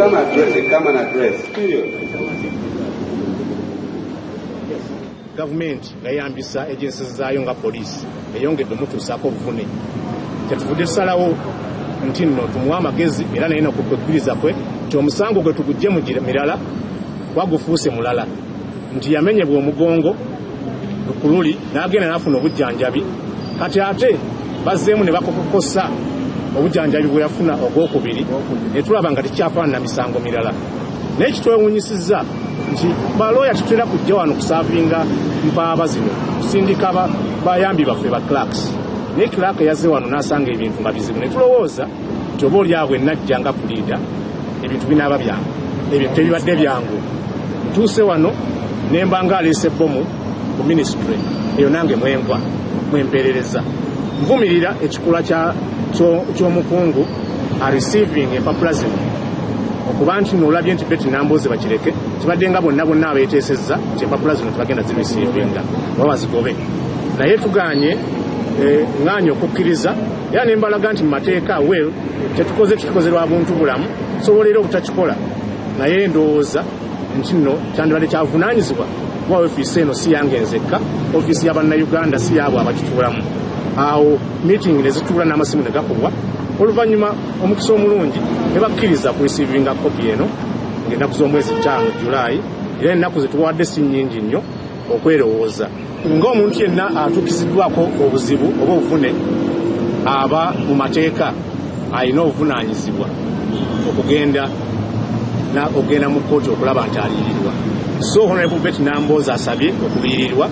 come and address. Period. Government ngayambisa agencies zaayo nga police eyongedde mutuusaako obuvune kyatuvudde tusalawo nti nno tumuwa amagezi era naye nakukkiriza kwe nti omusango gwe tugujje mu mirala wagufuuse mulala nti yamenyebwa omugongo lukululi n'agenda n'afuna obujjanjabi kati ate bazzeemu ne bakokokosa obujjanjabi bwe yafuna ogwokubiri ne tulaba nga tekyafaanana misango mirala naye kitwewuunyisizza nti balooya tetulina kujja wano kusaavinga mpaaba zino kusindika bayambi baffe ba clerks naye clerk yazze wano n'asanga ebintu nga bizibu ne tulowooza nti oba oli awo enajja nga puliida ebintu binaaba byangu ebintu ebibadde byangu ntuuse wano ne mba nga aleese bbomu ku ministry eyo nange mwemperereza nvumirira ekikula ky'omukungu receiving empapula zino okuba nti n'olabye nti Betty Nambooze bakireke kibadde nga bonna abeeteesezza nti empapula zino tebagenda zirisiivinga oba bazigobe naye tuganye ng'anya okukkiriza era ne mbalaga nti mu mateeka tetukoze lwa buntu bulamu tusobolera obutakikola naye ndowooza nti nno kyandibadde kyavunaanyizibwa kuba ofiisi eno si yange nzekka ofiisi y'abannayuganda si yaabwe abakituulamu awo meeting ne zituula n'amasimu ne gakubwa oluvannyuma omukisa omulungi ne bakkiriza kurisiivinga kopi eno ng'ennaku z'omwezi 5 Julayi era ennaku ze tubawadde si nnyingi nnyo okwerowooza ng'omuntu yenna atuukisiddwako obuzibu oba obuvune aba mu mateeka alina obuvunaanyizibwa okugenda mu kkooti okulaba nti aliyirirwa so Honorable Betty Nambooze asabye okuliyirirwa